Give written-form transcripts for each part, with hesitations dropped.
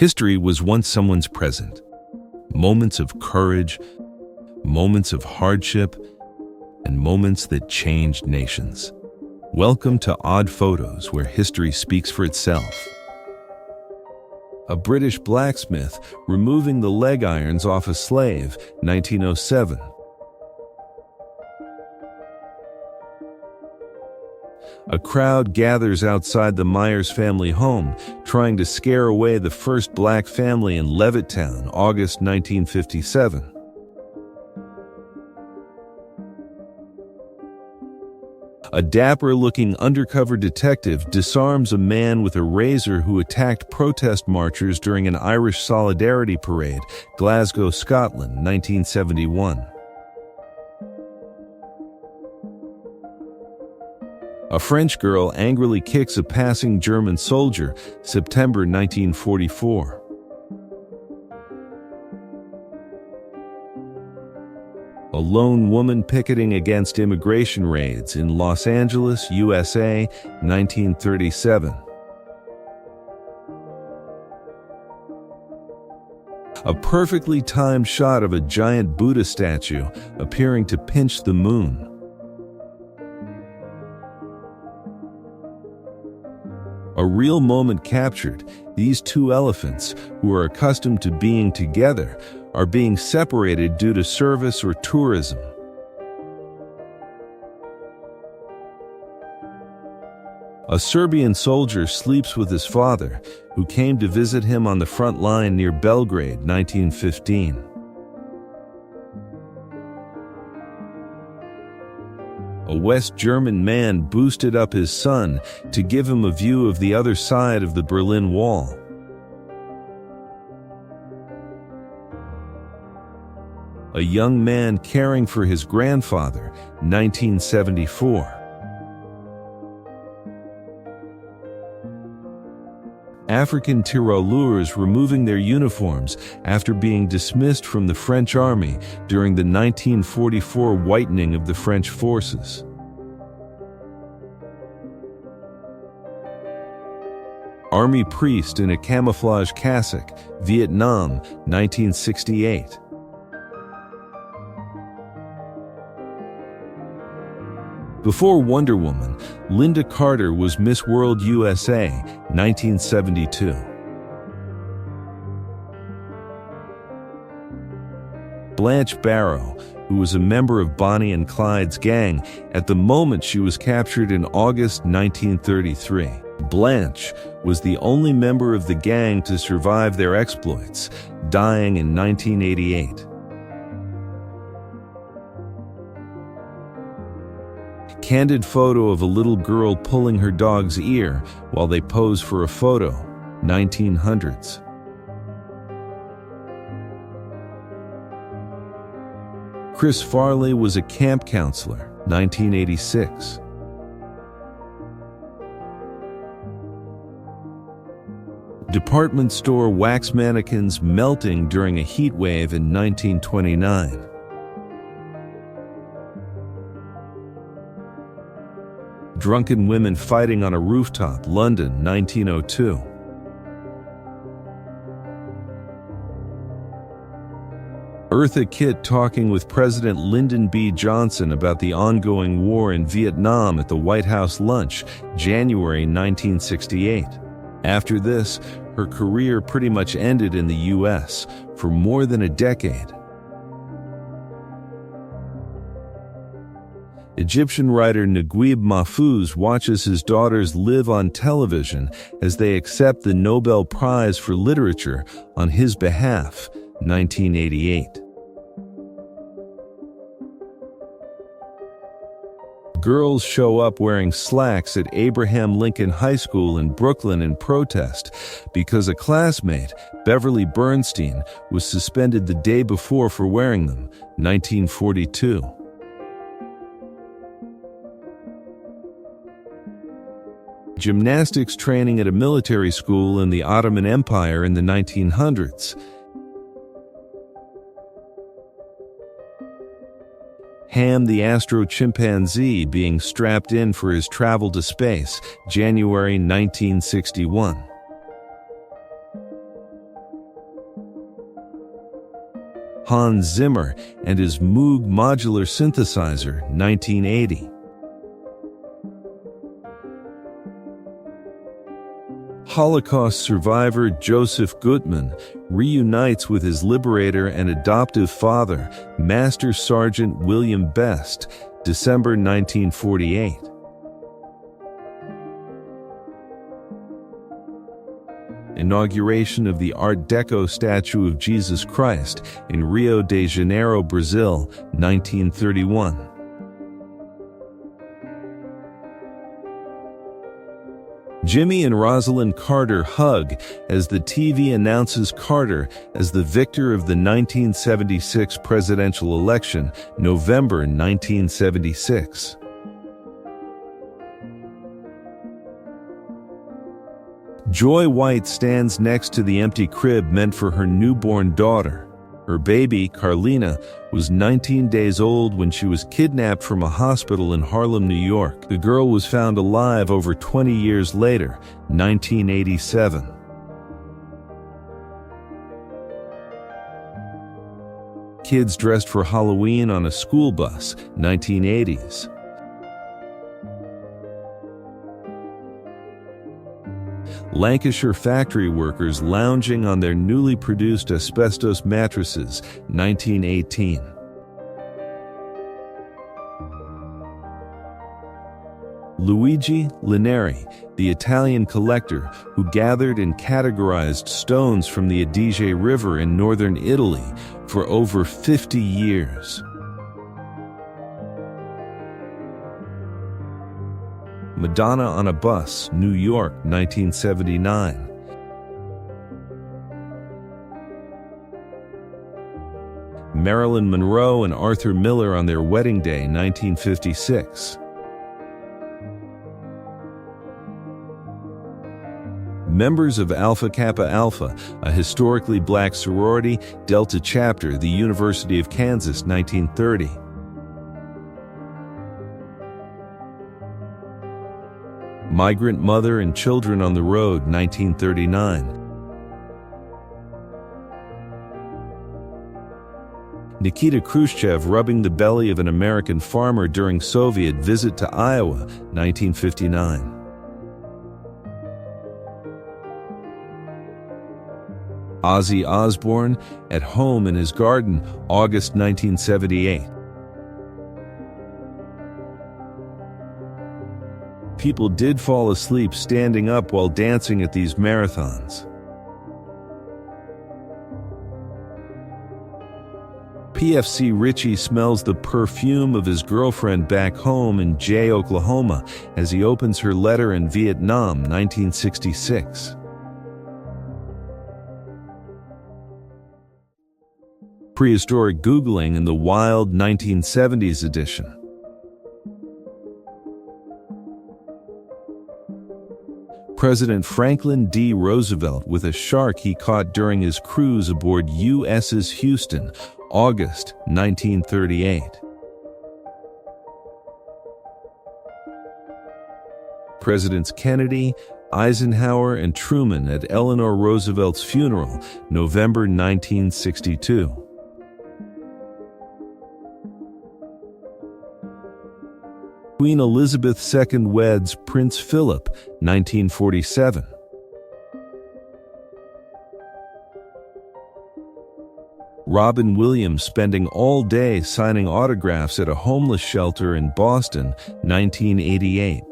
History was once someone's present. Moments of courage, moments of hardship, and moments that changed nations. Welcome to Odd Photos, where history speaks for itself. A British blacksmith removing the leg irons off a slave, 1907. A crowd gathers outside the Myers family home, trying to scare away the first black family in Levittown, August 1957. A dapper-looking undercover detective disarms a man with a razor who attacked protest marchers during an Irish solidarity parade, Glasgow, Scotland, 1971. A French girl angrily kicks a passing German soldier, September 1944. A lone woman picketing against immigration raids in Los Angeles, USA, 1937. A perfectly timed shot of a giant Buddha statue appearing to pinch the moon. A real moment captured. These two elephants, who are accustomed to being together, are being separated due to service or tourism. A Serbian soldier sleeps with his father, who came to visit him on the front line near Belgrade, 1915. A West German man boosted up his son to give him a view of the other side of the Berlin Wall. A young man caring for his grandfather, 1974. African tirailleurs removing their uniforms after being dismissed from the French army during the 1944 whitening of the French forces. Army priest in a camouflage cassock, Vietnam, 1968. Before Wonder Woman, Linda Carter was Miss World USA, 1972. Blanche Barrow, who was a member of Bonnie and Clyde's gang at the moment she was captured in August 1933. Blanche was the only member of the gang to survive their exploits, dying in 1988. Candid photo of a little girl pulling her dog's ear while they pose for a photo, 1900s. Chris Farley was a camp counselor, 1986. Department store wax mannequins melting during a heat wave in 1929. Drunken women fighting on a rooftop, London, 1902. Eartha Kitt talking with President Lyndon B. Johnson about the ongoing war in Vietnam at the White House lunch, January 1968. After this, her career pretty much ended in the U.S. for more than a decade. Egyptian writer Naguib Mahfouz watches his daughters live on television as they accept the Nobel Prize for Literature on his behalf, 1988. Girls show up wearing slacks at Abraham Lincoln High School in Brooklyn in protest because a classmate, Beverly Bernstein, was suspended the day before for wearing them, 1942. Gymnastics training at a military school in the Ottoman Empire in the 1900s. Ham the astro-chimpanzee being strapped in for his travel to space, January 1961. Hans Zimmer and his Moog modular synthesizer, 1980. Holocaust survivor Joseph Gutmann reunites with his liberator and adoptive father, Master Sergeant William Best, December 1948. Inauguration of the Art Deco statue of Jesus Christ in Rio de Janeiro, Brazil, 1931. Jimmy and Rosalind Carter hug as the TV announces Carter as the victor of the 1976 presidential election, November 1976. Joy White stands next to the empty crib meant for her newborn daughter. Her baby, Carlina, was 19 days old when she was kidnapped from a hospital in Harlem, New York. The girl was found alive over 20 years later, 1987. Kids dressed for Halloween on a school bus, 1980s. Lancashire factory workers lounging on their newly produced asbestos mattresses, 1918. Luigi Lineri, the Italian collector who gathered and categorized stones from the Adige River in northern Italy for over 50 years. Madonna on a Bus, New York, 1979. Marilyn Monroe and Arthur Miller on their wedding day, 1956. Members of Alpha Kappa Alpha, a historically black sorority, Delta chapter, the University of Kansas, 1930. Migrant Mother and Children on the Road, 1939. Nikita Khrushchev rubbing the belly of an American farmer during Soviet visit to Iowa, 1959. Ozzy Osbourne at home in his garden, August 1978. People did fall asleep standing up while dancing at these marathons. PFC Richie smells the perfume of his girlfriend back home in Jay, Oklahoma, as he opens her letter in Vietnam, 1966. Prehistoric Googling in the Wild 1970s edition. President Franklin D. Roosevelt with a shark he caught during his cruise aboard USS Houston, August 1938. Presidents Kennedy, Eisenhower, and Truman at Eleanor Roosevelt's funeral, November 1962. Queen Elizabeth II weds Prince Philip, 1947. Robin Williams spending all day signing autographs at a homeless shelter in Boston, 1988.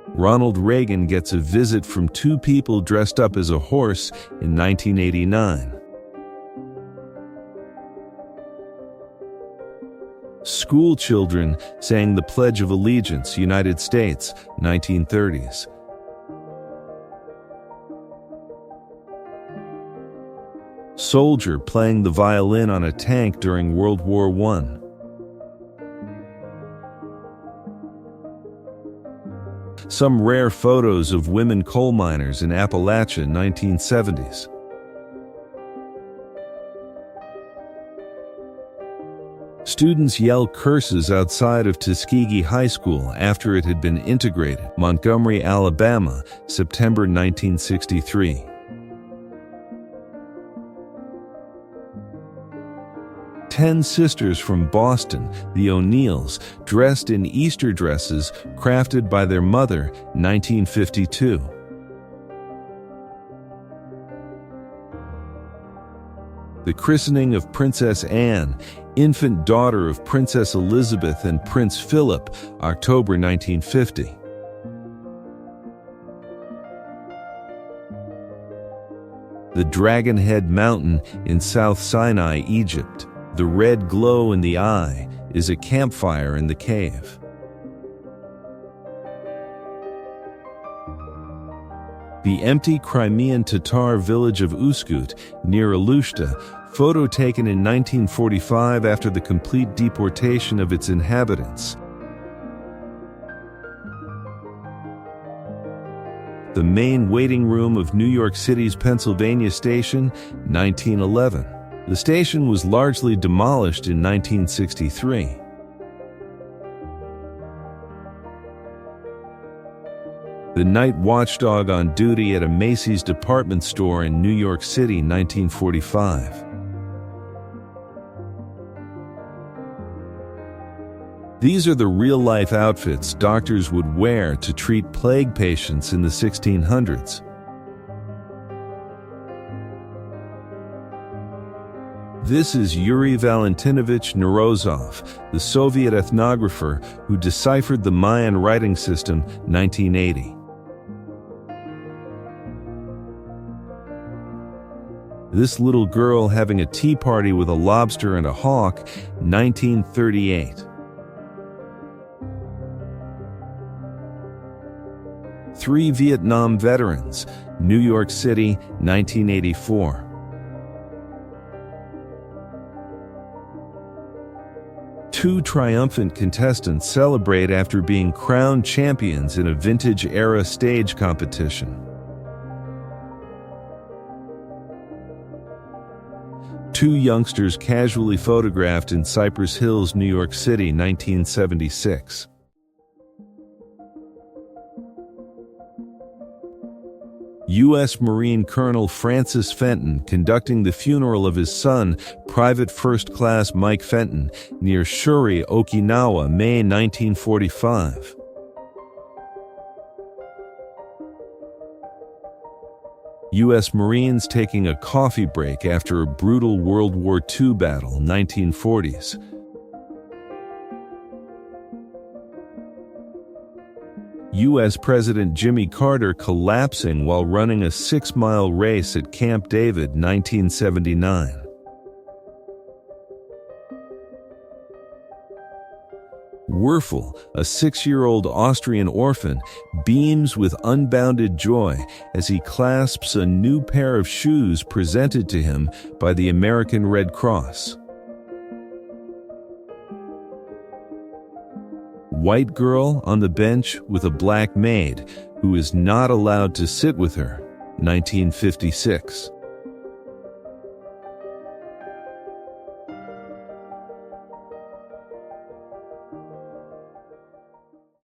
Ronald Reagan gets a visit from two people dressed up as a horse in 1989. School children sang the Pledge of Allegiance, United States, 1930s. Soldier playing the violin on a tank during World War I. Some rare photos of women coal miners in Appalachia, 1970s. Students yell curses outside of Tuskegee High School after it had been integrated, Montgomery, Alabama, September 1963. 10 sisters from Boston, the O'Neills, dressed in Easter dresses crafted by their mother, 1952. The christening of Princess Anne, infant daughter of Princess Elizabeth and Prince Philip, October 1950. The Dragon Head Mountain in South Sinai, Egypt. The red glow in the eye is a campfire in the cave. The empty Crimean Tatar village of Uskut, near Alushta, photo taken in 1945 after the complete deportation of its inhabitants. The main waiting room of New York City's Pennsylvania Station, 1911. The station was largely demolished in 1963. The night watchdog on duty at a Macy's department store in New York City, 1945. These are the real-life outfits doctors would wear to treat plague patients in the 1600s. This is Yuri Valentinovich Nerozov, the Soviet ethnographer who deciphered the Mayan writing system, 1980. This little girl having a tea party with a lobster and a hawk, 1938. Three Vietnam veterans, New York City, 1984. Two triumphant contestants celebrate after being crowned champions in a vintage-era stage competition. Two youngsters casually photographed in Cypress Hills, New York City, 1976. U.S. Marine Colonel Francis Fenton conducting the funeral of his son, Private First Class Mike Fenton, near Shuri, Okinawa, May 1945. U.S. Marines taking a coffee break after a brutal World War II battle, 1940s. U.S. President Jimmy Carter collapsing while running a 6-mile race at Camp David, 1979. Werfel, a 6-year-old Austrian orphan, beams with unbounded joy as he clasps a new pair of shoes presented to him by the American Red Cross. White girl on the bench with a black maid who is not allowed to sit with her, 1956.